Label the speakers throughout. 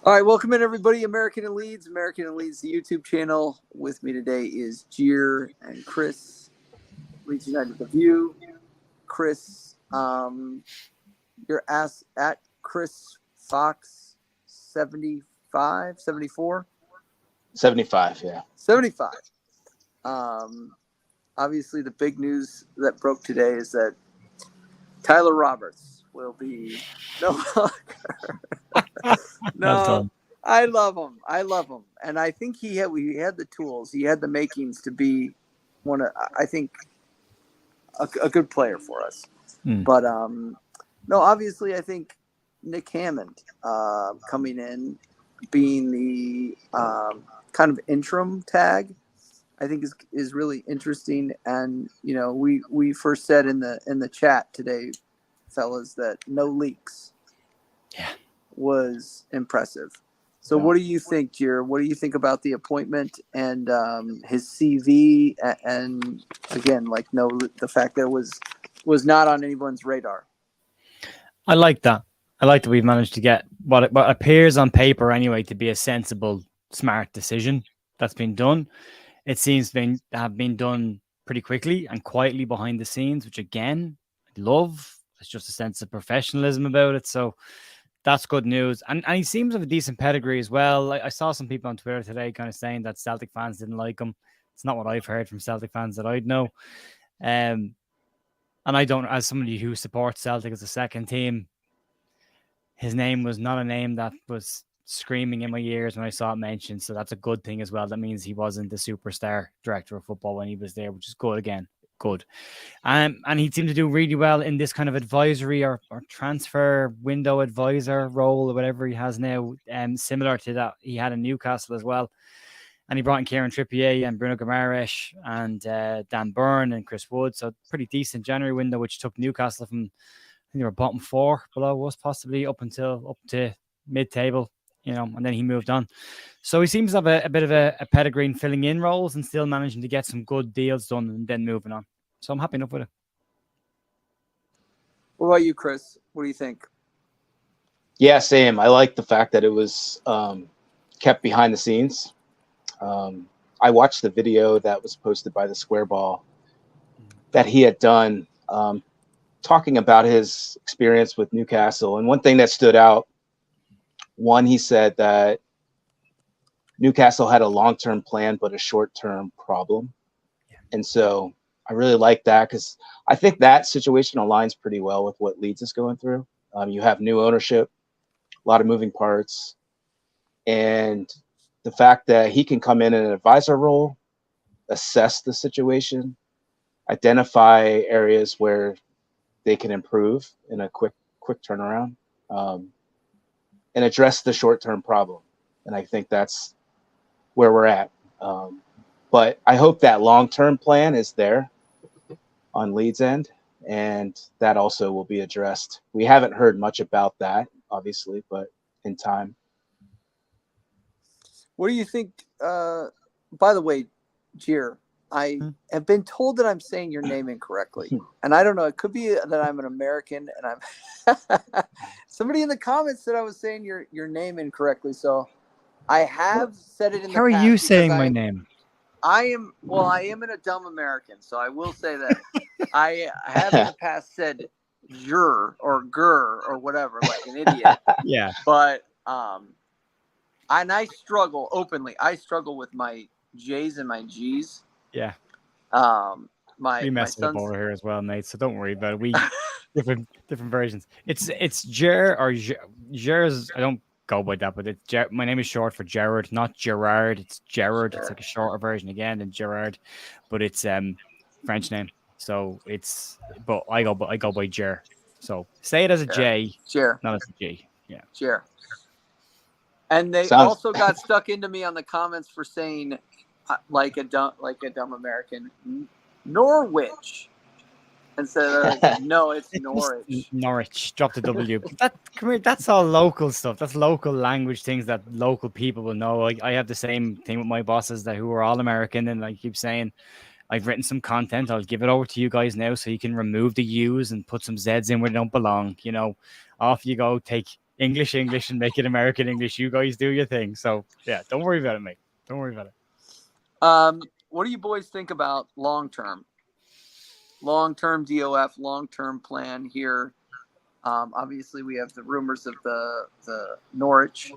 Speaker 1: All right, welcome in everybody. American and Leeds, the YouTube channel. With me today is Jeer and Chris. Leeds United The View. Chris, you're at Chris Fox 75, 74?
Speaker 2: 75, yeah.
Speaker 1: 75. Obviously, the big news that broke today is that Tyler Roberts will be no longer. No, I love him. And I think he had the tools. He had the makings to be I think, a good player for us. But no, obviously, I think Nick Hammond coming in, being the kind of interim tag, I think is really interesting. And we first said in the chat today, fellas, that no leaks was impressive. So what do you think, Jer? What do you think about the appointment and his CV? And again, the fact that it was not on anyone's radar.
Speaker 3: I like that. I like that we've managed to get what appears on paper anyway to be a sensible, smart decision that's been done. It seems to have been done pretty quickly and quietly behind the scenes, which again, I love. There's just a sense of professionalism about it. So that's good news. And he seems to have a decent pedigree as well. I saw some people on Twitter today kind of saying that Celtic fans didn't like him. It's not what I've heard from Celtic fans that I'd know. And I don't, as somebody who supports Celtic as a second team, his name was not a name that was screaming in my ears when I saw it mentioned. So that's a good thing as well. That means he wasn't the superstar director of football when he was there, which is good again. Good. And he seemed to do really well in this kind of advisory or transfer window advisor role or whatever he has now, similar to that he had in Newcastle as well. And he brought in Kieran Trippier and Bruno Guimaraes and Dan Burn and Chris Wood. So pretty decent January window, which took Newcastle from, I think they were bottom 4 below us, possibly up to mid-table, and then he moved on. So he seems to have a bit of a pedigree in filling in roles and still managing to get some good deals done and then moving on. So I'm happy enough with it.
Speaker 1: What about you, Chris? What do you think?
Speaker 2: Yeah, same. I like the fact that it was kept behind the scenes. I watched the video that was posted by the Square Ball that he had done talking about his experience with Newcastle. And one thing that stood out, he said that Newcastle had a long-term plan, but a short-term problem. Yeah. And so I really like that because I think that situation aligns pretty well with what Leeds is going through. You have new ownership, a lot of moving parts, and the fact that he can come in an advisor role, assess the situation, identify areas where they can improve in a quick turnaround, and address the short-term problem. And I think that's where we're at. But I hope that long-term plan is there on Leeds' end, and that also will be addressed. We haven't heard much about that, obviously, but in time.
Speaker 1: What do you think? By the way, Jeer, I have been told that I'm saying your name incorrectly. And I don't know. It could be that I'm an American and I'm somebody in the comments said I was saying your name incorrectly. So I have said it in the past.
Speaker 3: How are you saying my name?
Speaker 1: I am in a dumb American, so I will say that I have in the past said jur or gur or whatever, like an idiot.
Speaker 3: Yeah.
Speaker 1: But and I struggle openly. I struggle with my J's and my G's.
Speaker 3: Yeah.
Speaker 1: We
Speaker 3: messed up over here as well, mate. So don't worry about it. We different versions. It's Jer or Jer's. I don't go by that, but it's my name is short for Gerard, not Gerard. It's Gerard. Sure. It's like a shorter version again than Gerard, but it's French name. So but I go by Jer. So say it as a J,
Speaker 1: Jer,
Speaker 3: not as a G. Yeah,
Speaker 1: Jer. And they also got stuck into me on the comments for saying like a dumb American, Norwich. And so no, it's Norwich.
Speaker 3: Norwich. Drop the W. That's all local stuff. That's local language things that local people will know. I have the same thing with my bosses who are all American, and I keep saying I've written some content. I'll give it over to you guys now so you can remove the U's and put some Z's in where they don't belong. Off you go. Take English, and make it American English. You guys do your thing. So yeah, don't worry about it, mate. Don't worry about it.
Speaker 1: What do you boys think about long-term DOF, long-term plan here? Obviously, we have the rumors of the Norwich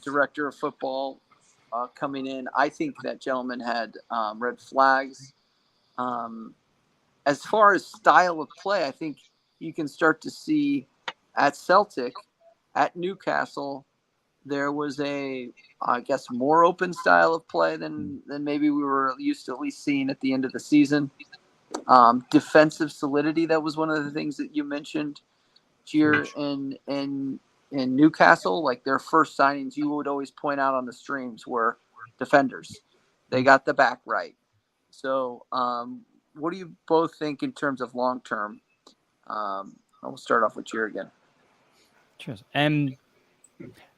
Speaker 1: director of football coming in. I think that gentleman had red flags. As far as style of play, I think you can start to see at Celtic, at Newcastle, there was I guess, more open style of play than maybe we were used to at least seeing at the end of the season. Defensive solidity, that was one of the things that you mentioned here in Newcastle. Like their first signings, you would always point out on the streams, were defenders. They got the back right. So what do you both think in terms of long term? I'll start off with Cheer again.
Speaker 3: Cheers.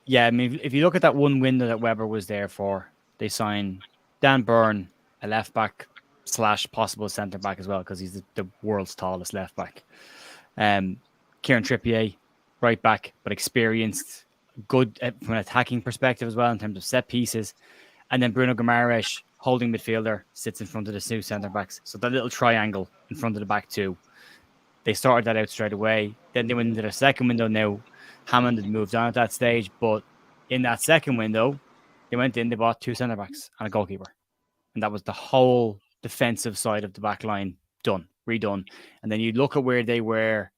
Speaker 3: Yeah, I mean, if you look at that one window that Weber was there for, they signed Dan Byrne, a left back / possible centre back as well, because he's the world's tallest left back. Kieran Trippier, right back, but experienced, good from an attacking perspective as well in terms of set pieces. And then Bruno Guimaraes, holding midfielder, sits in front of the two centre backs. So that little triangle in front of the back two. They started that out straight away. Then they went into their second window now. Hammond had moved on at that stage, but in that second window, they went in, they bought two centre backs and a goalkeeper. And that was the whole defensive side of the back line redone. And then you look at where they were,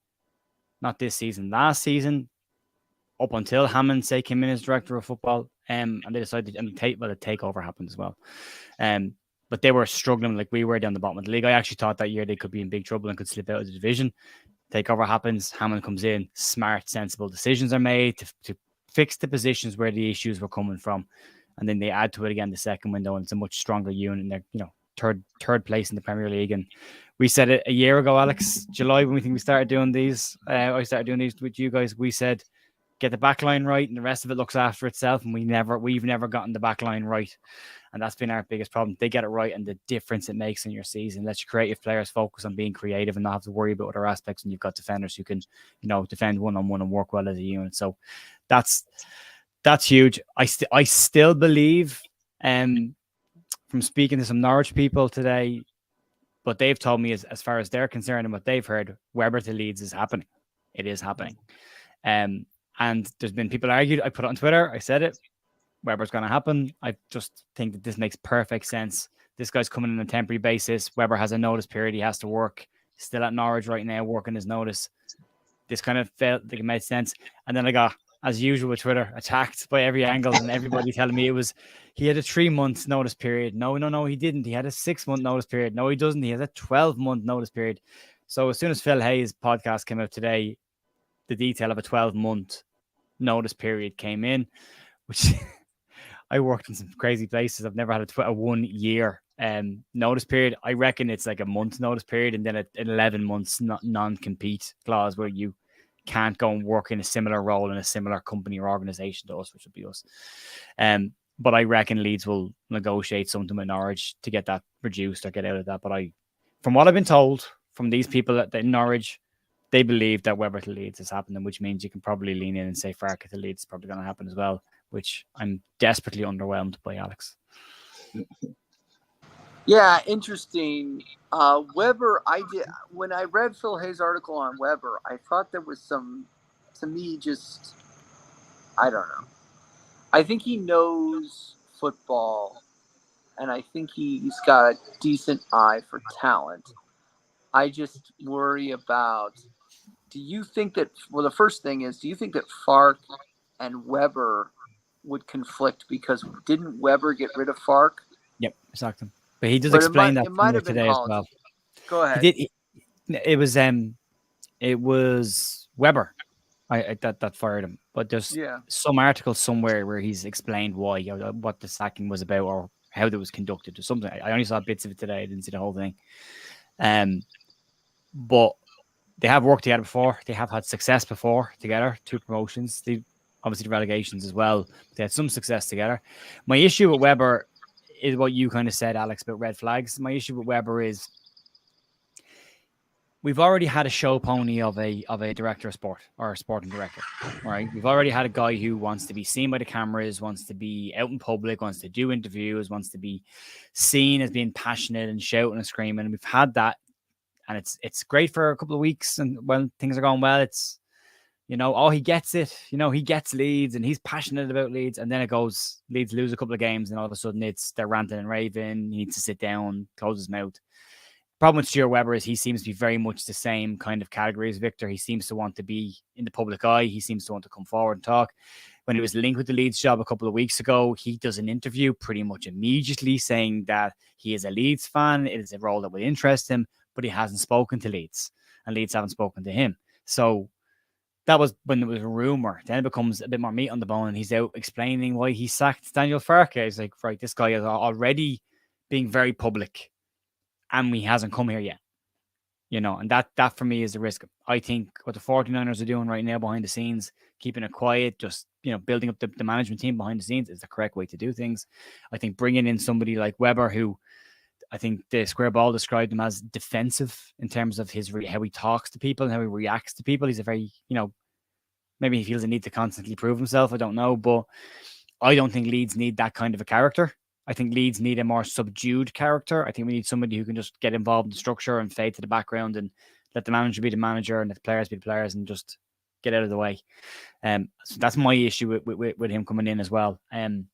Speaker 3: not this season, last season, up until Hammond came in as director of football, and they decided, and the takeover happened as well. But they were struggling like we were down the bottom of the league. I actually thought that year they could be in big trouble and could slip out of the division. Takeover happens, Hammond comes in, smart, sensible decisions are made to fix the positions where the issues were coming from. And then they add to it again the second window, and it's a much stronger unit. And they're, third place in the Premier League. And we said it a year ago, Alex, July, when we started doing these. I started doing these with you guys. We said, get the back line right, and the rest of it looks after itself. And we've never gotten the back line right. And that's been our biggest problem. They get it right, and the difference it makes in your season lets your creative players focus on being creative and not have to worry about other aspects. And you've got defenders who can, defend one-on-one and work well as a unit. So that's huge. I still believe, from speaking to some Norwich people today, but they've told me as far as they're concerned and what they've heard, Weber to Leeds is happening. It is happening. And there's been people argued. I put it on Twitter. I said it. Weber's going to happen. I just think that this makes perfect sense. This guy's coming on a temporary basis. Weber has a notice period. He has to work. He's still at Norwich right now, working his notice. This kind of felt like it made sense. And then I got, as usual with Twitter, attacked by every angle, and everybody telling me he had a 3-month notice period. No, he didn't. He had a 6-month notice period. No, he doesn't. He has a 12-month notice period. So as soon as Phil Hayes' podcast came out today, the detail of a 12-month notice period came in, which I worked in some crazy places. I've never had a 1 year notice period. I reckon it's like a month notice period, and then an 11 months non-compete clause where you can't go and work in a similar role in a similar company or organization to us, which would be us. But I reckon Leeds will negotiate something with Norwich to get that reduced or get out of that. But from what I've been told from these people at Norwich, they believe that Weber to Leeds is happening, which means you can probably lean in and say Farke to Leeds is probably going to happen as well, which I'm desperately underwhelmed by, Alex.
Speaker 1: Yeah, interesting. Weber, when I read Phil Hayes' article on Weber, I thought there was some, to me, just, I don't know. I think he knows football, and I think he's got a decent eye for talent. I just worry about, do you think that, well, the first thing is, do you think that Farke and Weber would conflict, because didn't Weber get rid of Farke?
Speaker 3: Yep, exactly. But he does explain that today as well.
Speaker 1: Go ahead.
Speaker 3: It was Weber that fired him. But there's some article somewhere where he's explained why, what the sacking was about or how it was conducted or something. I only saw bits of it today. I didn't see the whole thing. But they have worked together before. They have had success before together. 2 promotions. Obviously the relegations as well. They had some success together. My issue with Weber is what you kind of said, Alex, about red flags. My issue with Weber is we've already had a show pony of a director of sport or a sporting director, right? We've already had a guy who wants to be seen by the cameras, wants to be out in public, wants to do interviews, wants to be seen as being passionate and shouting and screaming. We've had that, and it's great for a couple of weeks, and when things are going well, it's he gets it. He gets Leeds, and he's passionate about Leeds, and then it goes Leeds lose a couple of games, and all of a sudden they're ranting and raving. He needs to sit down, close his mouth. Problem with Stuart Webber is he seems to be very much the same kind of category as Victor. He seems to want to be in the public eye. He seems to want to come forward and talk. When he was linked with the Leeds job a couple of weeks ago, he does an interview pretty much immediately saying that he is a Leeds fan. It is a role that would interest him, but he hasn't spoken to Leeds, and Leeds haven't spoken to him. So that was when there was a rumor. Then it becomes a bit more meat on the bone, and he's out explaining why he sacked Daniel Farke. He's like, right, this guy is already being very public, and he hasn't come here yet. And that for me is the risk. I think what the 49ers are doing right now behind the scenes, keeping it quiet, just building up the management team behind the scenes is the correct way to do things. I think bringing in somebody like Weber, who I think the Square Ball described him as defensive in terms of how he talks to people and how he reacts to people. He's a very, maybe he feels a need to constantly prove himself. I don't know, but I don't think Leeds need that kind of a character. I think Leeds need a more subdued character. I think we need somebody who can just get involved in the structure and fade to the background and let the manager be the manager and let the players be the players and just get out of the way. So that's my issue with him coming in as well. And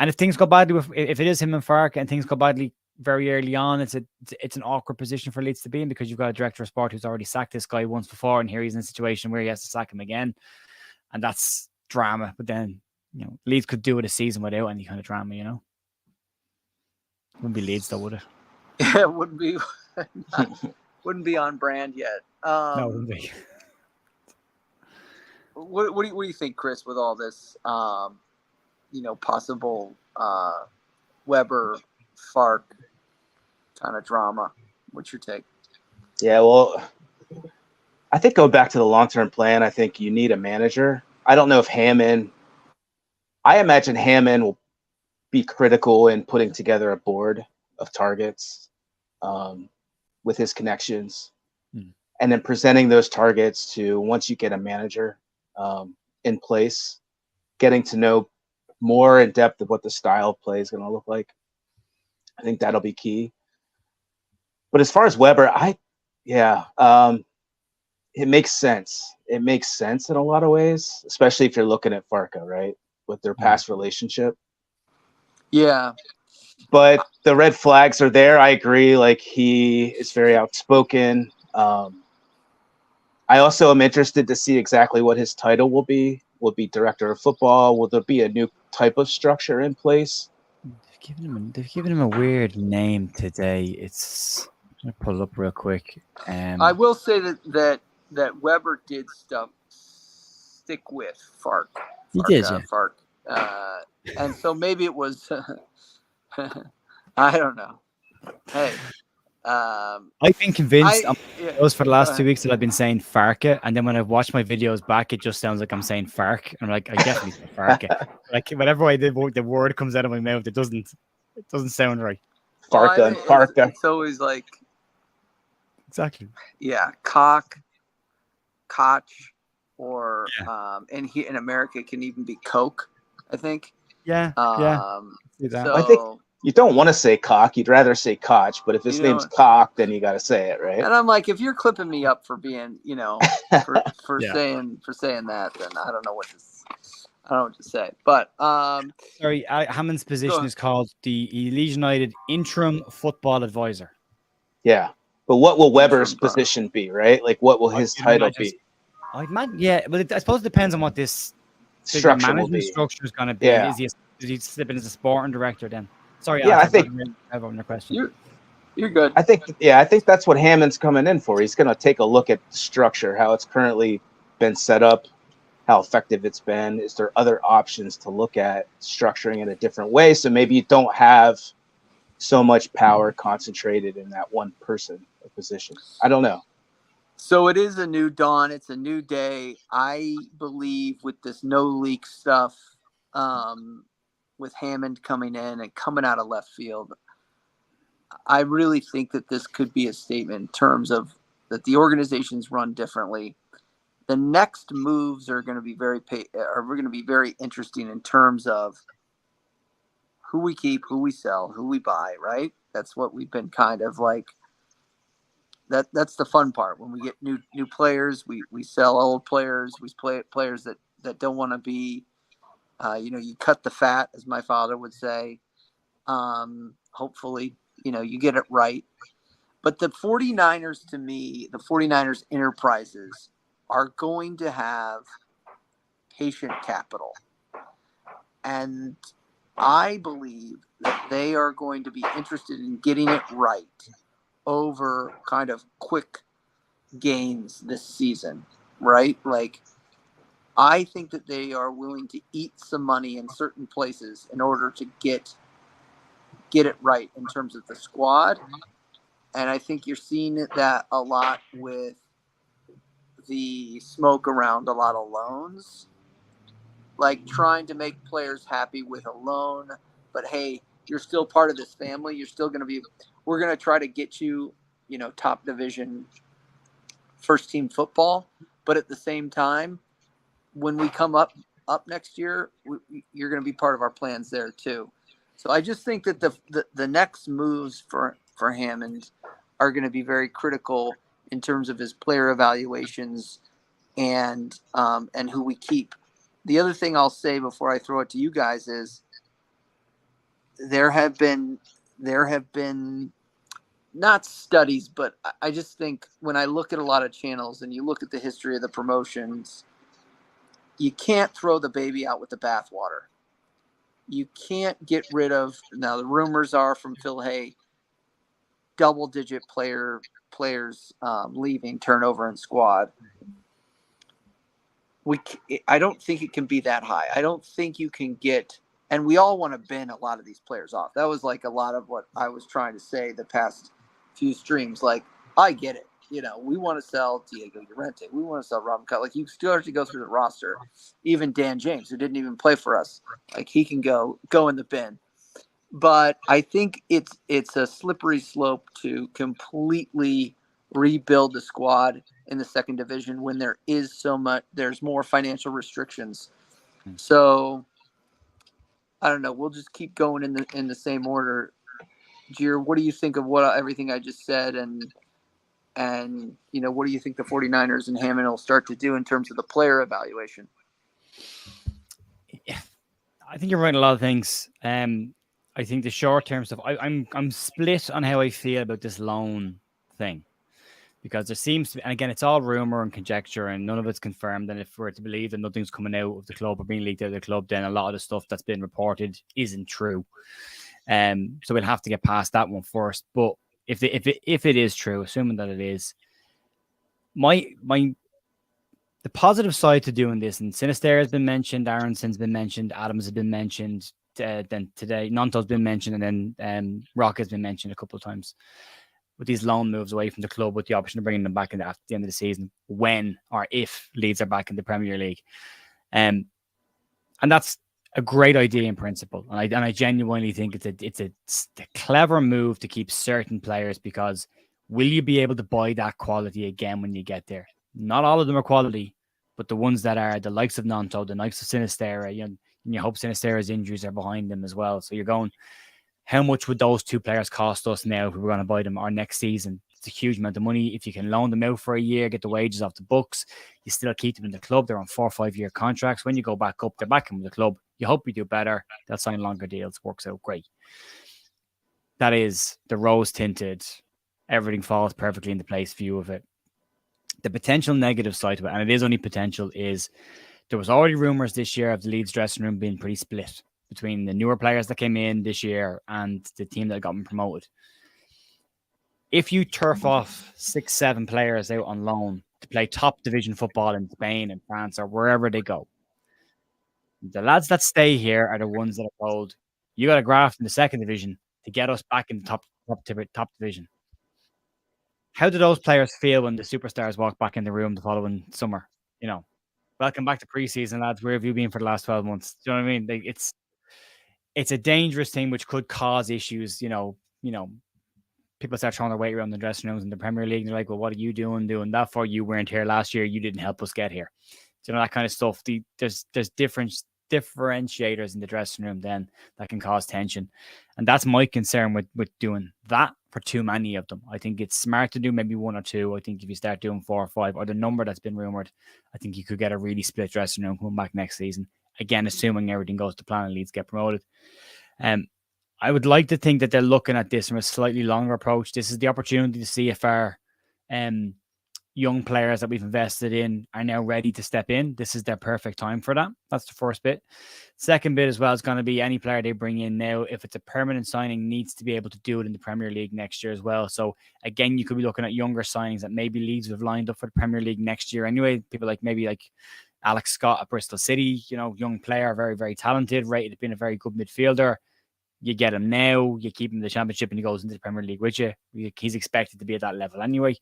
Speaker 3: if things go badly, if it is him and Farke and things go badly very early on, it's an awkward position for Leeds to be in, because you've got a director of sport who's already sacked this guy once before, and here he's in a situation where he has to sack him again, and that's drama. But then Leeds could do it a season without any kind of drama. Wouldn't be Leeds though, would it?
Speaker 1: Yeah, it wouldn't be. Wouldn't be on brand yet.
Speaker 3: No, it wouldn't be.
Speaker 1: What do you think, Chris, with all this? Possible Weber, Farke kind of drama. What's your take?
Speaker 2: Yeah, well, I think going back to the long-term plan, I think you need a manager. I don't know if Hammond. I imagine Hammond will be critical in putting together a board of targets with his connections, and then presenting those targets to, once you get a manager in place, getting to know more in depth of what the style of play is going to look like. I think that'll be key. But as far as Weber, it makes sense. It makes sense in a lot of ways, especially if you're looking at Farke, right, with their past relationship.
Speaker 1: Yeah.
Speaker 2: But the red flags are there. I agree. Like, he is very outspoken. I also am interested to see exactly what his title will be. Will it be director of football? Will there be a new type of structure in place?
Speaker 3: They've given him a weird name today. I'm gonna pull it up real quick.
Speaker 1: I will say that Weber did stick with Farke.
Speaker 3: He did, yeah.
Speaker 1: Farke. And so maybe it was. I don't know. Hey.
Speaker 3: I've been convinced for the last 2 weeks that I've been saying Farke, and then when I've watched my videos back, it just sounds like I'm saying Farke. I'm like, I definitely say Farke. Like, whenever I did, the word comes out of my mouth, it doesn't sound right.
Speaker 2: Farke and Farke.
Speaker 1: It's always like,
Speaker 3: exactly.
Speaker 1: Yeah, Koch, or in America it can even be Coke, I think.
Speaker 3: Yeah.
Speaker 1: So,
Speaker 2: I think you don't want to say Cock. You'd rather say Koch, but if his name's Cock, then you got to say it, right?
Speaker 1: And I'm like, if you're clipping me up for being, for saying that, then I don't know what to say. But
Speaker 3: sorry, Hammond's position is called the Leeds United Interim Football Advisor.
Speaker 2: Yeah, but what will Weber's position be, right? Like, what will his title be?
Speaker 3: But I suppose it depends on what this
Speaker 2: structure
Speaker 3: management structure is going to be.
Speaker 2: Yeah.
Speaker 3: Is he slipping as a sporting director then? Sorry,
Speaker 2: I think
Speaker 3: I have another question.
Speaker 1: You're good.
Speaker 2: I think that's what Hammond's coming in for. He's going to take a look at the structure, how it's currently been set up, how effective it's been. Is there other options to look at structuring in a different way? So maybe you don't have so much power concentrated in that one person or position. I don't know.
Speaker 1: So it is a new dawn. It's a new day. I believe with this no leak stuff, with Hammond coming in and coming out of left field, I really think that this could be a statement in terms of that the organization's run differently. The next moves are going to be very interesting in terms of who we keep, who we sell, who we buy, right? That's what we've been kind of like. That's the fun part. When we get new players, we sell old players. We play players that don't want to be, you cut the fat, as my father would say. Hopefully, you get it right. But the 49ers, to me, the 49ers enterprises are going to have patient capital. And I believe that they are going to be interested in getting it right over kind of quick gains this season, right? Like, I think that they are willing to eat some money in certain places in order to get it right in terms of the squad. And I think you're seeing that a lot with the smoke around a lot of loans, like trying to make players happy with a loan, but hey, you're still part of this family. You're still going to be, we're going to try to get you, top division first team football. But at the same time, when we come up next year, you're going to be part of our plans there too. So I just think that the next moves for Hammond are going to be very critical in terms of his player evaluations and who we keep. The other thing I'll say before I throw it to you guys is there have been not studies, but I just think when I look at a lot of channels and you look at the history of the promotions, you can't throw the baby out with the bathwater. You can't get rid of, now the rumors are from Phil Hay, double-digit players leaving, turnover in squad. I don't think it can be that high. I don't think you can get, and we all want to bin a lot of these players off. That was like a lot of what I was trying to say the past few streams. Like, I get it. We want to sell Diego Llorente. We want to sell Robin Cut. Like, you still have to go through the roster. Even Dan James, who didn't even play for us, like, he can go in the bin. But I think it's a slippery slope to completely rebuild the squad in the second division when there's more financial restrictions. So I don't know. We'll just keep going in the same order. Jir, what do you think of everything I just said? And what do you think the 49ers and Hammond will start to do in terms of the player evaluation?
Speaker 3: Yeah, I think you're right in a lot of things. I think the short-term stuff, I'm split on how I feel about this loan thing. Because there seems to be, and again, it's all rumor and conjecture, and none of it's confirmed. And if we're to believe that nothing's coming out of the club or being leaked out of the club, then a lot of the stuff that's been reported isn't true. So we'll have to get past that one first. But if it is true, assuming that it is, the positive side to doing this, and Sinister has been mentioned, Aronson's been mentioned, Adams has been mentioned, then today Nanto's been mentioned, and then Rock has been mentioned a couple of times. With these loan moves away from the club, with the option of bringing them back at the end of the season, when or if Leeds are back in the Premier League, and that's a great idea in principle, and I genuinely think it's a clever move to keep certain players, because will you be able to buy that quality again when you get there? Not all of them are quality, but the ones that are the likes of Nanto, the likes of Sinistera, and you hope Sinistera's injuries are behind them as well. So you're going, how much would those two players cost us now if we were going to buy them our next season? It's a huge amount of money. If you can loan them out for a year, get the wages off the books, you still keep them in the club. They're on 4 or 5 year contracts. When you go back up, they're back in the club. You hope we do better. They'll sign longer deals. Works out great. That is the rose tinted, everything falls perfectly into place view of it. The potential negative side of it, and it is only potential, is there was already rumors this year of the Leeds dressing room being pretty split between the newer players that came in this year and the team that got them promoted. If you turf off 6-7 players out on loan to play top division football in Spain and France or wherever they go, the lads that stay here are the ones that are told, you got to graft in the second division to get us back in the top division. How do those players feel when the superstars walk back in the room the following summer? Welcome back to preseason, lads. Where have you been for the last 12 months? Do you know what I mean? It's a dangerous thing which could cause issues, people start throwing their weight around the dressing rooms in the Premier League. And they're like, well, what are you doing that for? You weren't here last year. You didn't help us get here. You know, that kind of stuff. There's different differentiators in the dressing room then that can cause tension. And that's my concern with doing that for too many of them. I think it's smart to do maybe 1 or 2. I think if you start doing 4 or 5, or the number that's been rumored, I think you could get a really split dressing room coming back next season. Again, assuming everything goes to plan and Leeds get promoted. I would like to think that they're looking at this from a slightly longer approach. This is the opportunity to see if our young players that we've invested in are now ready to step in. This is their perfect time for that. That's the first bit. Second bit as well is going to be any player they bring in now, if it's a permanent signing, needs to be able to do it in the Premier League next year as well. So again, you could be looking at younger signings that maybe Leeds have lined up for the Premier League next year anyway. People like maybe like Alex Scott at Bristol City, you know, young player, very, very talented, rated being a very good midfielder. You get him now, you keep him in the Championship, and he goes into the Premier League with you. He's expected to be at that level anyway.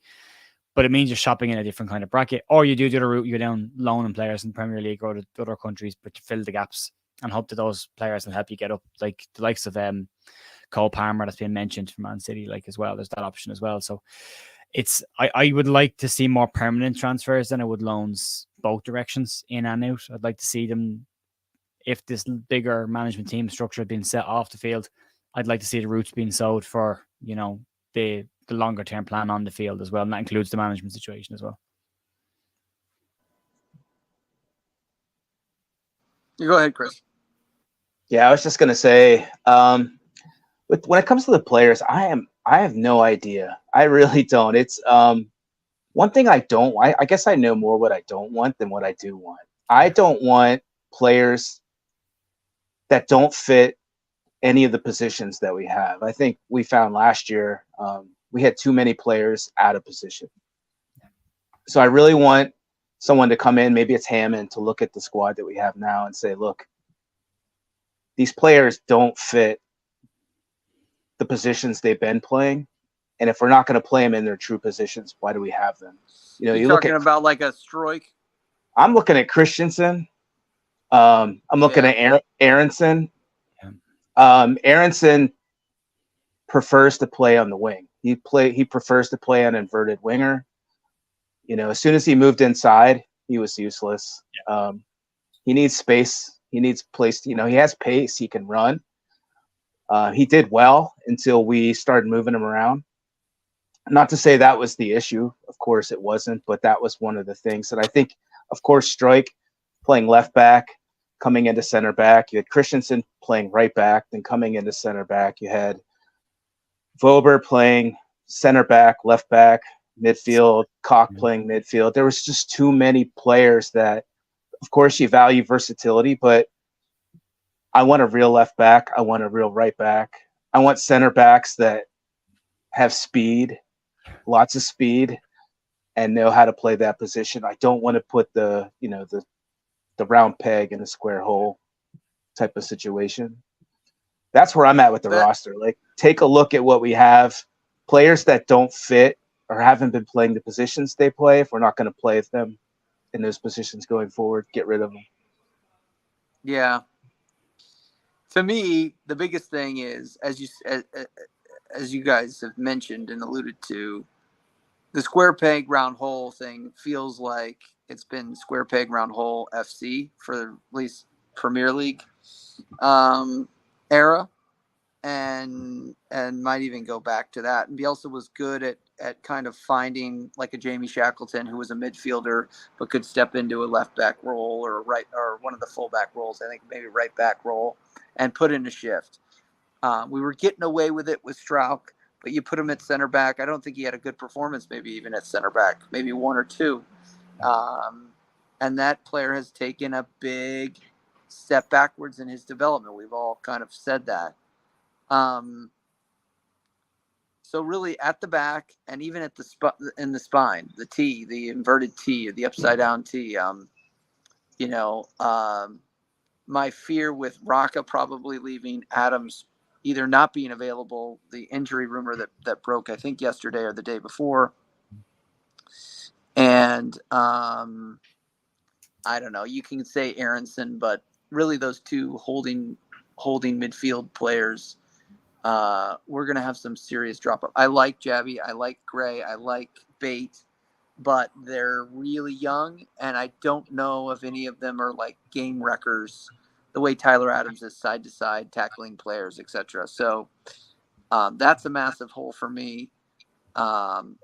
Speaker 3: But it means you're shopping in a different kind of bracket. Or you do the other route, you go down loaning players in the Premier League or the other countries, but you fill the gaps and hope that those players will help you get up. Like the likes of Cole Palmer that's been mentioned from Man City, like as well. There's that option as well. So it's I would like to see more permanent transfers than I would loans both directions, in and out. I'd like to see them, if this bigger management team structure had been set off the field, I'd like to see the routes being sold for, you know, the longer term plan on the field as well. And that includes the management situation as well.
Speaker 1: You go ahead, Chris.
Speaker 2: Yeah, I was just going to say, when it comes to the players, I have no idea. I really don't. It's one thing I don't want. I guess I know more what I don't want than what I do want. I don't want players that don't fit any of the positions that we have. I think we found last year we had too many players out of position. So I really want someone to come in, maybe it's Hammond, to look at the squad that we have now and say, look, these players don't fit the positions they've been playing. And if we're not going to play them in their true positions, why do we have them? You know,
Speaker 1: you're talking about like a Stroik?
Speaker 2: I'm looking at Christensen. I'm looking at Aronson. Aronson prefers to play on the wing. He prefers to play on inverted winger. You know, as soon as he moved inside, he was useless. He needs space. He needs place. You know, he has pace. He can run. He did well until we started moving him around. Not to say that was the issue. Of course it wasn't, but that was one of the things that I think, of course, Stroik playing left back, coming into center back. You had Christensen playing right back, then coming into center back. You had Vober playing center back, left back, midfield, Koch playing midfield. There was just too many players that, of course, you value versatility, but I want a real left back. I want a real right back. I want center backs that have speed, lots of speed, and know how to play that position. I don't want to put the round peg in a square hole type of situation. That's where I'm at with the roster. Like, take a look at what we have. Players that don't fit or haven't been playing the positions they play, if we're not going to play them in those positions going forward, get rid of them.
Speaker 1: Yeah. To me, the biggest thing is, as you guys have mentioned and alluded to, the square peg round hole thing feels like it's been square peg round hole FC for at least Premier League era, and might even go back to that. And Bielsa was good at kind of finding like a Jamie Shackleton, who was a midfielder but could step into a left back role or one of the full back roles. I think maybe right back role, and put in a shift. We were getting away with it with Strauch, but you put him at center back. I don't think he had a good performance, maybe even at center back, maybe 1 or 2. And that player has taken a big step backwards in his development. We've all kind of said that. So really at the back and even at in the spine, the T, the inverted T, or the upside down T, my fear with Raka probably leaving, Adams either not being available, the injury rumor that broke, I think yesterday or the day before. And I don't know, you can say Aronson, but really those two holding midfield players, we're going to have some serious drop off. I like Jabby. I like Gray. I like Bate, but they're really young, and I don't know if any of them are like game wreckers the way Tyler Adams is side to side tackling players, etc. So that's a massive hole for me.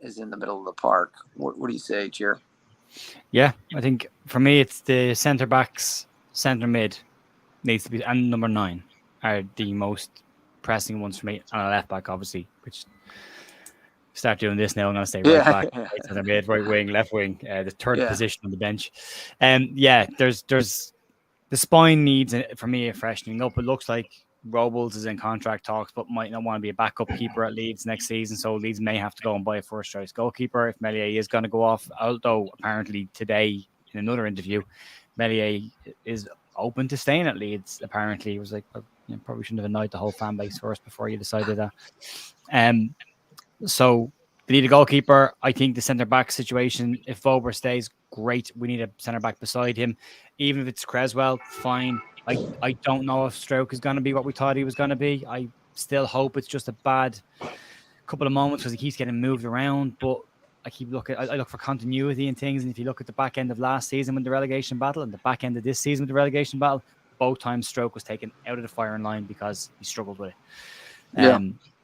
Speaker 1: Is in the middle of the park. What do you say, Cheer?
Speaker 3: Yeah, I think for me it's the centre backs, centre mid needs to be, and number 9 are the most pressing ones for me. And a left back, obviously, which start doing this now. I'm going to say right back, right centre mid, right wing, left wing, the third position on the bench. There's the spine needs for me a freshening up. It looks like Robles is in contract talks, but might not want to be a backup keeper at Leeds next season. So Leeds may have to go and buy a first choice goalkeeper if Meslier is going to go off. Although apparently today in another interview, Meslier is open to staying at Leeds. Apparently, it was like, well, you probably shouldn't have annoyed the whole fan base first before you decided that. So they need a goalkeeper. I think the centre back situation, if Vober stays, great. We need a centre back beside him. Even if it's Creswell, fine. I don't know if Stroke is going to be what we thought he was going to be. I still hope it's just a bad couple of moments because he keeps getting moved around. But I look for continuity in things. And if you look at the back end of last season with the relegation battle and the back end of this season with the relegation battle, both times Stroke was taken out of the firing line because he struggled with it.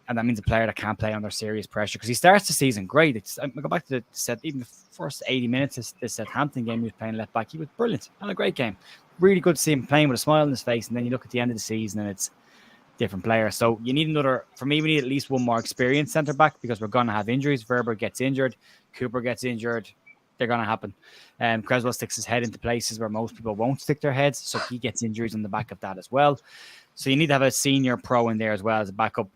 Speaker 3: And that means a player that can't play under serious pressure because he starts the season great. I go back to even the first 80 minutes of this Southampton game, he was playing left back. He was brilliant. Had a great game. Really good to see him playing with a smile on his face. And then you look at the end of the season and it's different player. So you need for me, we need at least one more experienced centre back because we're going to have injuries. Verber gets injured. Cooper gets injured. They're going to happen. Creswell sticks his head into places where most people won't stick their heads. So he gets injuries on the back of that as well. So you need to have a senior pro in there as well as a backup.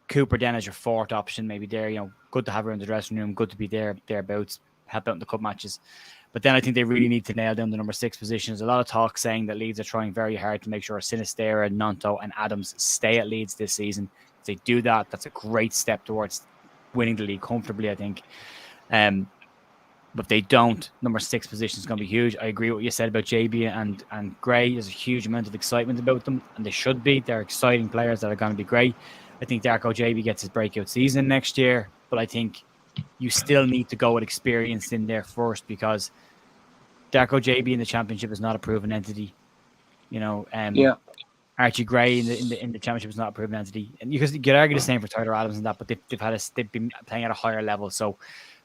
Speaker 3: Cooper then as your fourth option, maybe there, good to have her in the dressing room, good to be thereabouts, help out in the cup matches. But then I think they really need to nail down the number 6 position. There's a lot of talk saying that Leeds are trying very hard to make sure Sinistera, Nanto, and Adams stay at Leeds this season. If they do that, that's a great step towards winning the league comfortably, I think. But if they don't, number 6 position is going to be huge. I agree with what you said about JB and Gray. There's a huge amount of excitement about them, and they should be. They're exciting players that are going to be great. I think Darko JB gets his breakout season next year, but I think you still need to go with experience in there first because Darko JB in the championship is not a proven entity. Archie Gray in the championship is not a proven entity, and you could argue the same for Tyler Adams and that, but they've been playing at a higher level. So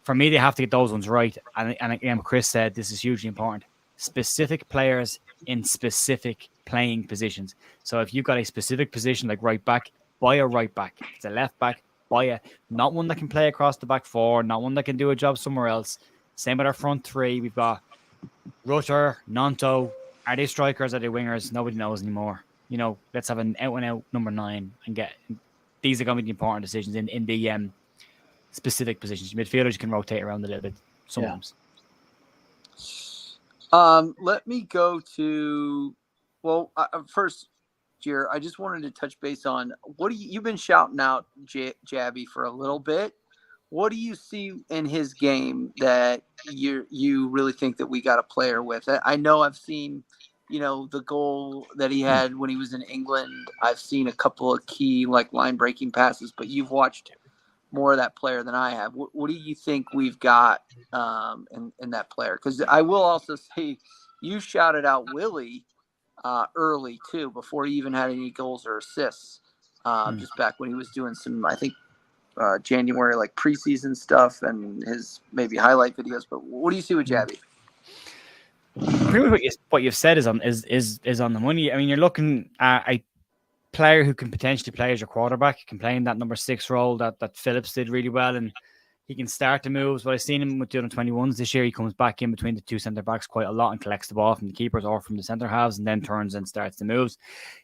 Speaker 3: for me, they have to get those ones right. And again, Chris said this is hugely important. Specific players in specific playing positions. So if you've got a specific position like right back, buy a right back. If it's a left back, buy not one that can play across the back 4, not one that can do a job somewhere else. Same with our front 3. We've got Rutter, Nanto. Are they strikers? Are they wingers? Nobody knows anymore. Let's have an out-and-out number 9 and get. These are going to be the important decisions in the specific positions. Midfielders you can rotate around a little bit sometimes.
Speaker 1: Let me go to. Well, first. I just wanted to touch base on you've been shouting out Jabby for a little bit. What do you see in his game that you really think that we got a player with? I know I've seen, the goal that he had when he was in England. I've seen a couple of key line breaking passes, but you've watched more of that player than I have. What do you think we've got in that player? Because I will also say you shouted out Willie early too, before he even had any goals or assists. Just back when he was doing some, I think, January preseason stuff and his maybe highlight videos. But what do you see with Jabby?
Speaker 3: Pretty much what you've said is on the money. I mean, you're looking at a player who can potentially play as your quarterback, can play in that number 6 role that Phillips did really well, and he can start the moves. But I've seen him with the under 21s this year. He comes back in between the 2 centre backs quite a lot and collects the ball from the keepers or from the centre halves and then turns and starts the moves.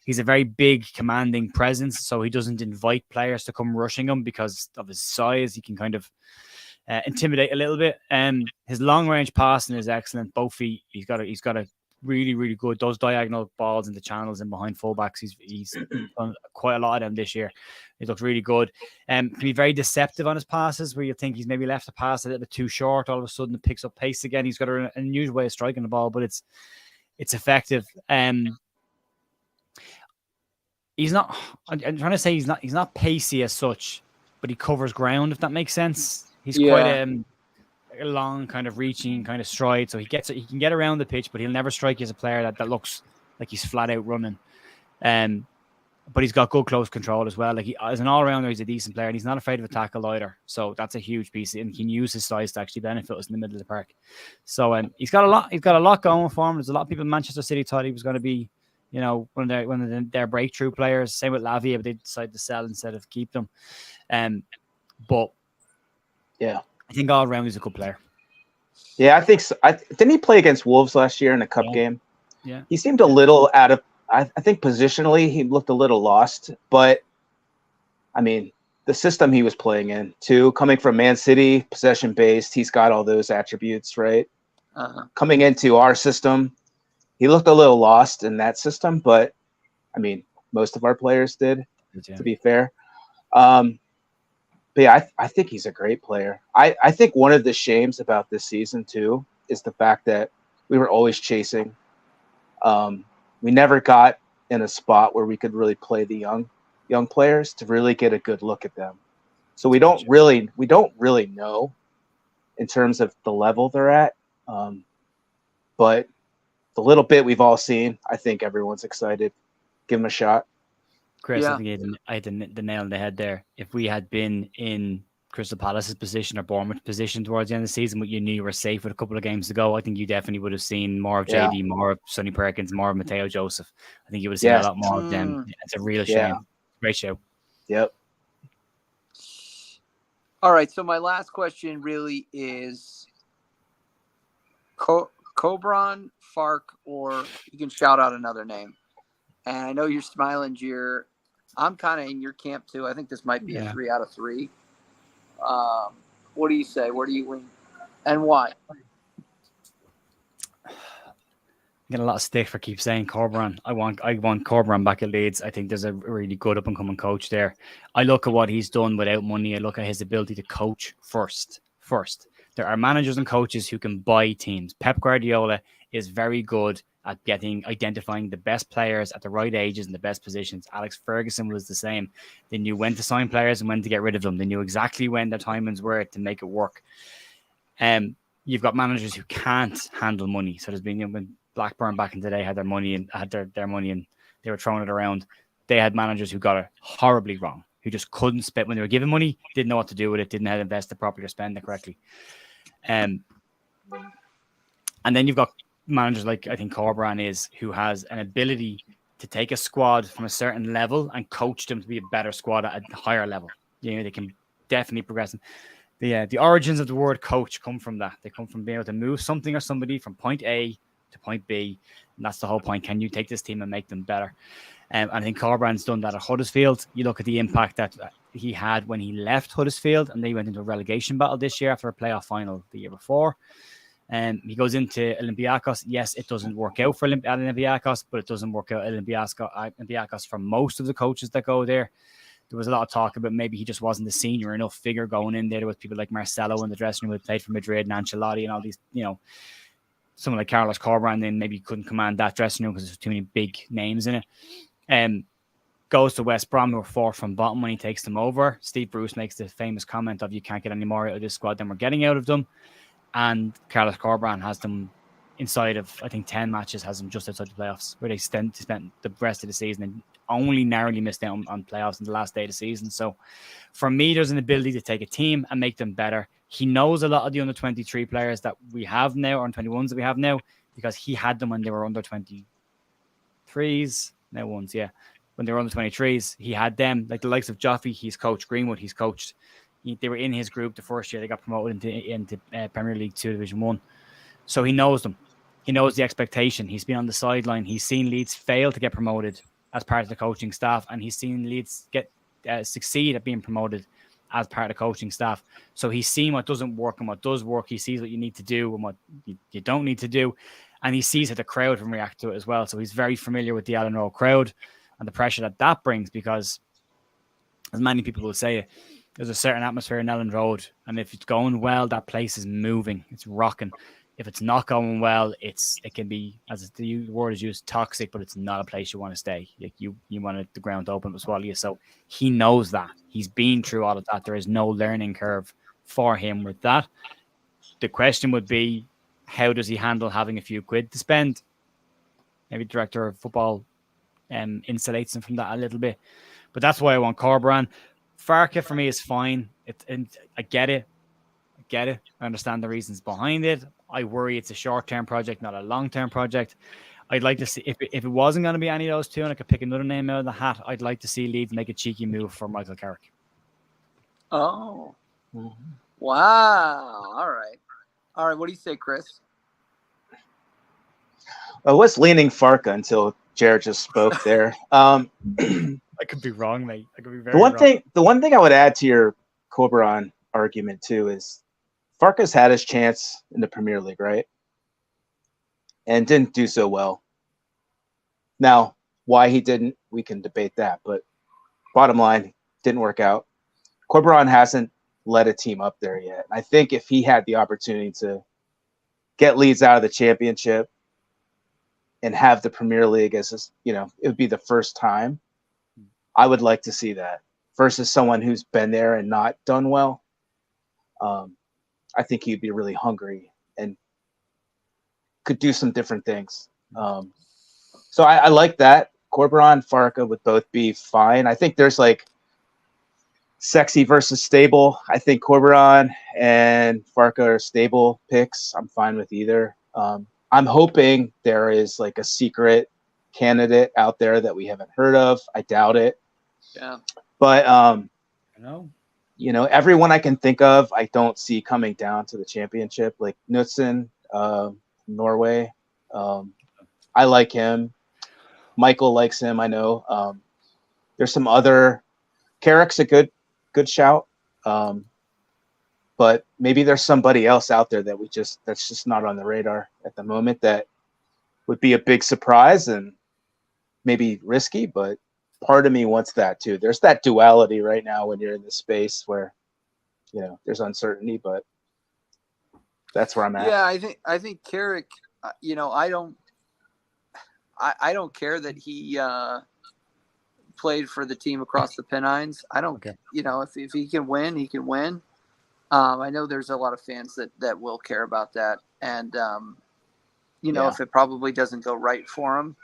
Speaker 3: He's a very big, commanding presence, so he doesn't invite players to come rushing him because of his size. He can kind of intimidate a little bit. His long range passing is excellent. Both feet. He's got a really, really good. Those diagonal balls in the channels and behind fullbacks. He's done quite a lot of them this year. He looks really good. Can be very deceptive on his passes, where you think he's maybe left a pass a little bit too short. All of a sudden, it picks up pace again. He's got an unusual way of striking the ball, but it's effective. he's not. I'm trying to say he's not pacey as such, but he covers ground. If that makes sense, he's quite a long kind of reaching kind of stride. So he can get around the pitch, but he'll never strike you as a player that looks like he's flat out running. But he's got good close control as well. Like as an all-rounder, he's a decent player, and he's not afraid of a tackle either. So that's a huge piece, and he can use his size to actually benefit us in the middle of the park. So he's got a lot. He's got a lot going for him. There's a lot of people in Manchester City thought he was going to be, one of their breakthrough players. Same with Lavia, but they decided to sell instead of keep them. But yeah, I think all around he's a good player.
Speaker 2: Yeah, I think so. Didn't he play against Wolves last year in a cup game?
Speaker 3: Yeah,
Speaker 2: he seemed a little out of. I think positionally he looked a little lost, but I mean the system he was playing in too, coming from Man City, possession based, he's got all those attributes, right? Coming into our system, he looked a little lost in that system, but I mean most of our players did, to be fair. But yeah, I think he's a great player. I think one of the shames about this season too is the fact that we were always chasing. We never got in a spot where we could really play the young players to really get a good look at them. So we don't really know in terms of the level they're at. But the little bit we've all seen, I think everyone's excited. Give them a shot.
Speaker 3: Chris, I think I had the nail on the head there. If we had been in Crystal Palace's position or Bournemouth's position towards the end of the season, but you knew you were safe with a couple of games to go, I think you definitely would have seen more of JD, more of Sonny Perkins, more of Mateo Joseph. I think you would have seen a lot more of them. It's a real shame. Great show.
Speaker 2: Yep.
Speaker 1: All right. So my last question really is Corberán, Fark, or you can shout out another name. And I know you're smiling, Gier. I'm kind of in your camp too. I think this might be a 3 out of 3. What do you say? Where do you win, and why?
Speaker 3: I get a lot of stick for keep saying Corberán. I want Corberán back at Leeds. I think there's a really good up and coming coach there. I look at what he's done without money. I look at his ability to coach first. There are managers and coaches who can buy teams. Pep Guardiola is very good at identifying the best players at the right ages and the best positions. Alex Ferguson was the same. They knew when to sign players and when to get rid of them. They knew exactly when their timings were to make it work. You've got managers who can't handle money. So there's been, when Blackburn back in the day had their money and they were throwing it around. They had managers who got it horribly wrong, who just couldn't spend when they were given money, didn't know what to do with it, didn't know how to invest it properly or spend it correctly. And then you've got managers like I think Corberán is, who has an ability to take a squad from a certain level and coach them to be a better squad at a higher level. They can definitely progress. The origins of the word coach come from that. They come from being able to move something or somebody from point A to point B. And that's the whole point. Can you take this team and make them better? And I think Corberán's done that at Huddersfield. You look at the impact that he had when he left Huddersfield and they went into a relegation battle this year after a playoff final the year before. He goes into Olympiacos. Yes, it doesn't work out for Olympiacos, but it doesn't work out at Olympiacos for most of the coaches that go there. There was a lot of talk about maybe he just wasn't the senior enough figure going in there. There was people like Marcelo in the dressing room who played for Madrid and Ancelotti and all these, someone like Carlos Corberán then maybe couldn't command that dressing room because there's too many big names in it. Goes to West Brom, who were 4th from bottom when he takes them over. Steve Bruce makes the famous comment of, you can't get any more out of this squad than we're getting out of them. And Carlos Corberán has them inside of, I think, 10 matches, has them just outside the playoffs, where they spent the rest of the season and only narrowly missed out on playoffs in the last day of the season. So for me, there's an ability to take a team and make them better. He knows a lot of the under 23 players that we have now, or 21s that we have now, because he had them when they were under 23s. Now ones, yeah. When they were under 23s, he had them, like the likes of Joffrey, he's coached. Greenwood, he's coached. They were in his group the first year they got promoted into Premier League 2 Division 1. So he knows them. He knows the expectation. He's been on the sideline. He's seen Leeds fail to get promoted as part of the coaching staff, and he's seen Leeds succeed at being promoted as part of the coaching staff. So he's seen what doesn't work and what does work. He sees what you need to do and what you don't need to do, and he sees how the crowd can react to it as well. So he's very familiar with the Ellen Road crowd and the pressure that brings, because, as many people will say, there's a certain atmosphere in Ellen Road, and if it's going well, that place is moving. It's rocking. If it's not going well, it can be, as the word is used, toxic, but it's not a place you want to stay. Like you want the ground to open to swallow you. So he knows that. He's been through all of that. There is no learning curve for him with that. The question would be, how does he handle having a few quid to spend? Maybe director of football insulates him from that a little bit. But that's why I want Corberán. Farke for me is fine. I get it. I understand the reasons behind it. I worry it's a short-term project, not a long-term project. I'd like to see, if it wasn't going to be any of those two and I could pick another name out of the hat, I'd like to see Leeds make a cheeky move for Michael Carrick.
Speaker 1: Oh. Wow. All right. What do you say, Chris?
Speaker 2: I was leaning Farke until Jared just spoke there.
Speaker 3: I could be wrong, mate. I could be very wrong.
Speaker 2: The one thing I would add to your Corberán argument too is Farke's had his chance in the Premier League, right? And didn't do so well. Now, why he didn't, we can debate that. But bottom line, didn't work out. Corberán hasn't led a team up there yet. I think if he had the opportunity to get Leeds out of the Championship and have the Premier League as, it would be the first time, I would like to see that versus someone who's been there and not done well. I think he'd be really hungry and could do some different things. So I like that. Corberán, Farke would both be fine. I think there's like sexy versus stable. I think Corberán and Farke are stable picks. I'm fine with either. I'm hoping there is like a secret candidate out there that we haven't heard of. I doubt it.
Speaker 1: Yeah.
Speaker 2: But
Speaker 3: know.
Speaker 2: Everyone I can think of, I don't see coming down to the Championship. Like Knutsen, Norway. I like him. Michael likes him, I know. There's some other. Carrick's a good shout. But maybe there's somebody else out there that's just not on the radar at the moment that would be a big surprise and maybe risky, but part of me wants that too. There's that duality right now when you're in this space where, there's uncertainty, but that's where I'm at.
Speaker 1: Yeah, I think Carrick, I don't care that he played for the team across the Pennines. I don't, if he can win, he can win. I know there's a lot of fans that will care about that. And, if it probably doesn't go right for him,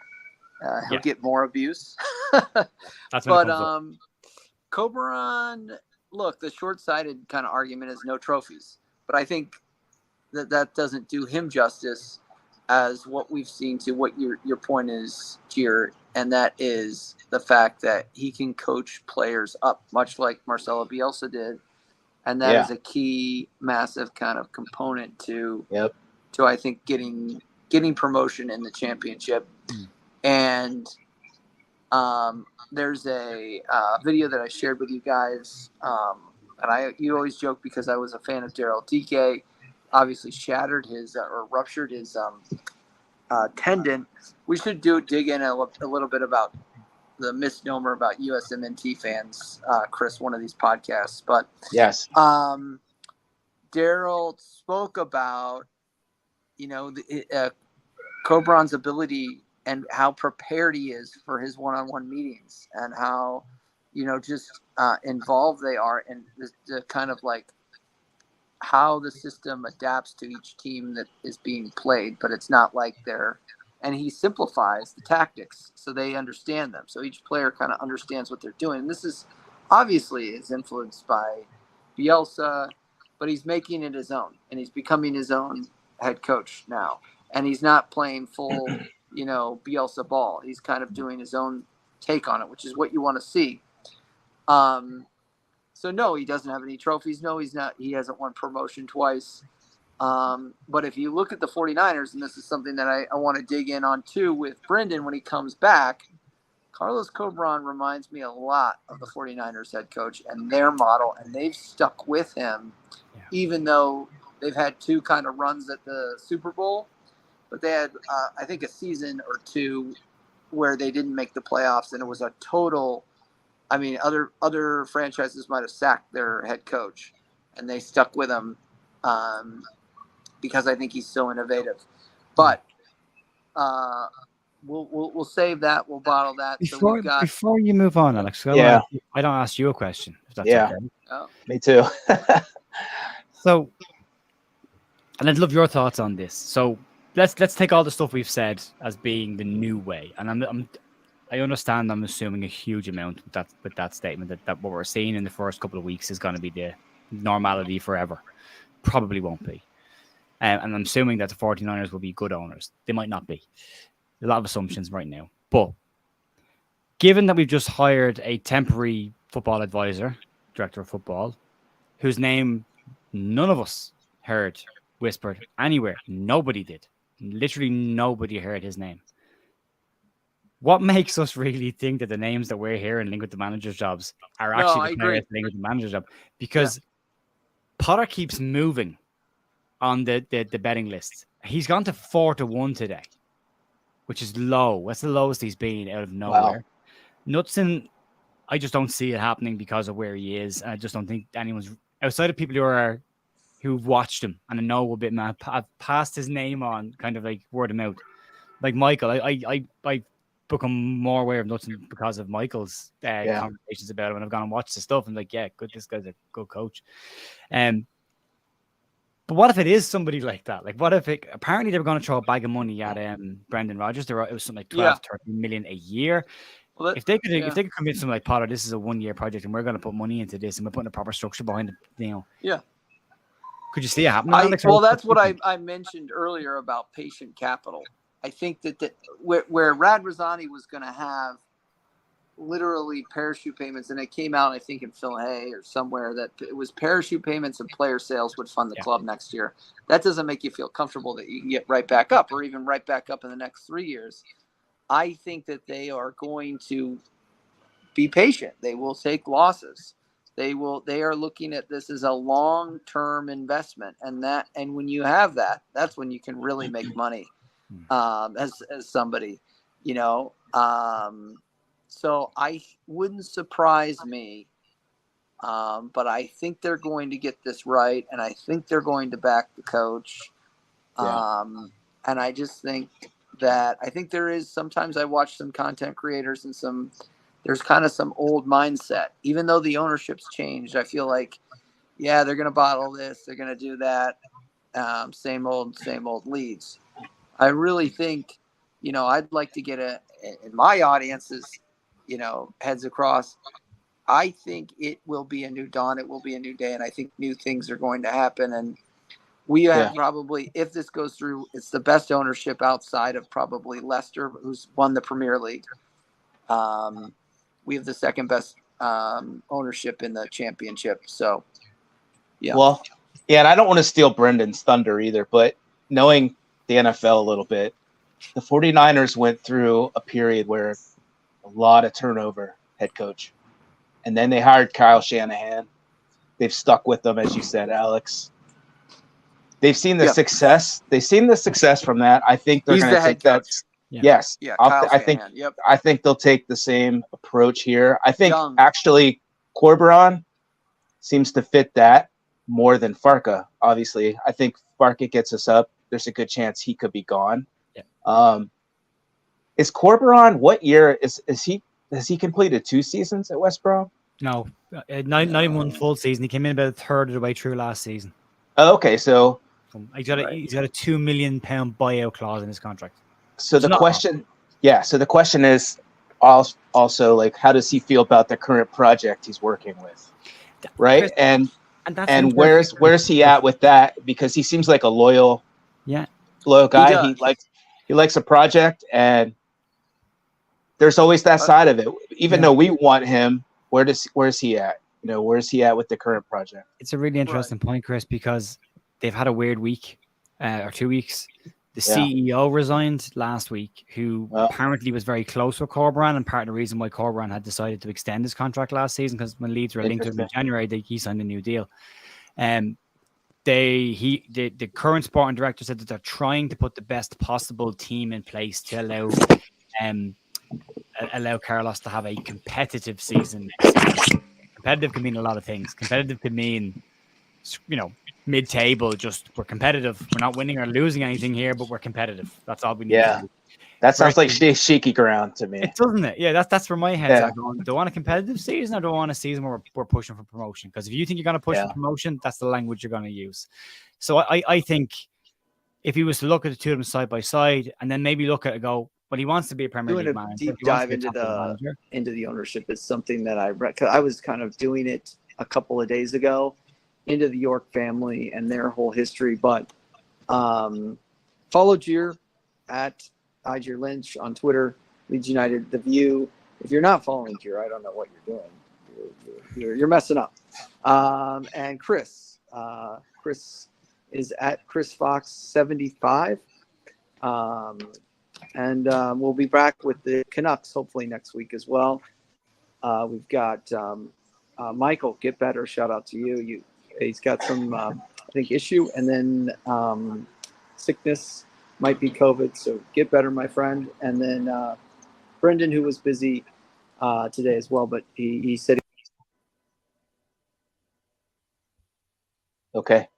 Speaker 1: he'll get more abuse.
Speaker 3: That's
Speaker 1: but Corberán, look, the short-sighted kind of argument is no trophies. But I think that doesn't do him justice as what we've seen to what your point is, Gier, and that is the fact that he can coach players up, much like Marcelo Bielsa did. And that is a key, massive kind of component to I think, getting promotion in the Championship. And there's a video that I shared with you guys, and you always joke because I was a fan of Daryl DK. Obviously, shattered his or ruptured his tendon. We should dig in a little bit about the misnomer about USMNT fans, Chris, one of these podcasts. But
Speaker 2: yes,
Speaker 1: Daryl spoke about Corberán's ability and how prepared he is for his one-on-one meetings and how, just involved they are in the kind of like how the system adapts to each team that is being played, but it's not like and he simplifies the tactics so they understand them. So each player kind of understands what they're doing. And this is obviously is influenced by Bielsa, but he's making it his own and he's becoming his own head coach now. And he's not playing full, Bielsa ball. He's kind of doing his own take on it, which is what you want to see. So no, he doesn't have any trophies. No, he's not. He hasn't won promotion twice. But if you look at the 49ers, and this is something that I want to dig in on too with Brendan when he comes back, Carlos Corberán reminds me a lot of the 49ers head coach and their model, and they've stuck with him, even though they've had two kind of runs at the Super Bowl. But they had, I think, a season or two where they didn't make the playoffs, and it was a total. I mean, other franchises might have sacked their head coach, and they stuck with him. because I think he's so innovative. But we'll save that. We'll bottle that.
Speaker 3: Before you move on, Alex, I don't ask you a question, if that's okay.
Speaker 2: Oh. Me too.
Speaker 3: So, and I'd love your thoughts on this. So let's take all the stuff we've said as being the new way, and I understand. I'm assuming a huge amount with that statement that what we're seeing in the first couple of weeks is going to be the normality forever. Probably won't be. And I'm assuming that the 49ers will be good owners. They might not be. A lot of assumptions right now. But given that we've just hired a temporary football advisor, director of football, whose name none of us heard whispered anywhere. Nobody did. Literally nobody heard his name. What makes us really think that the names that we're hearing linked with the manager's jobs are actually the players linked with the manager's job? Because Potter keeps moving on the betting list. He's gone to 4-1 today, which is low. That's the lowest he's been out of nowhere. Wow. Knutson, I just don't see it happening because of where he is. I just don't think anyone's outside of people who've watched him and I know a bit. I've passed his name on, kind of like word of mouth. Like Michael, I become more aware of Knutson because of Michael's conversations about him, and I've gone and watched the stuff and like, yeah, good. This guy's a good coach. But what if it is somebody like that? Like, what if apparently they were going to throw a bag of money at Brendan Rodgers? It was something like 12, 13 million a year. Well, if they could convince someone like Potter, this is a 1-year project and we're going to put money into this and we're putting a proper structure behind it,
Speaker 1: Yeah.
Speaker 3: Could you see it happening? Alex?
Speaker 1: Well, that's what I mentioned earlier about patient capital. I think that where Radrizzani was going to have literally parachute payments, and it came out, I think, in Phil Hay or somewhere that it was parachute payments and player sales would fund the club next year. That doesn't make you feel comfortable that you can get right back up or even right back up in the next 3 years. I think that they are going to be patient. They will take losses. They are looking at this as a long-term investment, and when you have that, that's when you can really make money as somebody, So I wouldn't surprise me, but I think they're going to get this right, and I think they're going to back the coach. And I just think that there is sometimes I watch some content creators and there's kind of some old mindset. Even though the ownership's changed, I feel like, they're going to bottle this, they're going to do that. Same old Leeds. I really think, I'd like to get in my audiences, heads across. I think it will be a new dawn. It will be a new day. And I think new things are going to happen. And we have probably, if this goes through, it's the best ownership outside of probably Leicester, who's won the Premier League. We have the second best ownership in the championship. So,
Speaker 2: Well, and I don't want to steal Brendan's thunder either, but knowing the NFL a little bit, the 49ers went through a period where a lot of turnover, head coach. And then they hired Kyle Shanahan. They've stuck with them, as you said, Alex. They've seen the success. They've seen the success from that. I think they're going to take that. Yes. I think they'll take the same approach here. I think actually Corberán seems to fit that more than Farka, obviously. I think Farka gets us up. There's a good chance he could be gone. Yeah. Is Corberán, what year is he? Has he completed 2 seasons at West Brom?
Speaker 3: No, not even 1 full season. He came in about a third of the way through last season.
Speaker 2: Oh, okay, so
Speaker 3: he's got a £2 million buyout clause in his contract.
Speaker 2: So the question is also like, how does he feel about the current project he's working with, right? And where's he at with that? Because he seems like a loyal guy. He likes a project, and there's always that side of it. Even though we want him, where's he at? Where's he at with the current project?
Speaker 3: It's a really interesting point, Chris, because they've had a weird week or 2 weeks. The CEO resigned last week, who apparently was very close with Corberán, and part of the reason why Corberán had decided to extend his contract last season, because when Leeds were linked to him in January, he signed a new deal. The current sporting director said that they're trying to put the best possible team in place to allow Carlos to have a competitive season. Competitive can mean a lot of things. Competitive can mean, mid-table. Just we're competitive. We're not winning or losing anything here, but we're competitive. That's all we need to do.
Speaker 2: That sounds like shaky ground to me.
Speaker 3: It doesn't it? Yeah, that's where my head's at going. Do I want a competitive season or do I want a season where we're pushing for promotion? Because if you think you're going to push for promotion, that's the language you're going to use. So I think if he was to look at the two of them side by side and then maybe look at it and go, but he wants to be a Premier League manager.
Speaker 1: Deep dive into the ownership is something that I was kind of doing it a couple of days ago into the York family and their whole history. But follow Gier at Gier Lynch on Twitter, Leeds United, The View. If you're not following Gier, I don't know what you're doing. You're messing up. And Chris is at Chris Fox 75. And we'll be back with the Canucks hopefully next week as well. We've got Michael, get better. Shout out to you. He's got some, I think, issue, and then sickness, might be COVID. So get better, my friend. And then Brendan, who was busy today as well, but he said.
Speaker 2: Okay.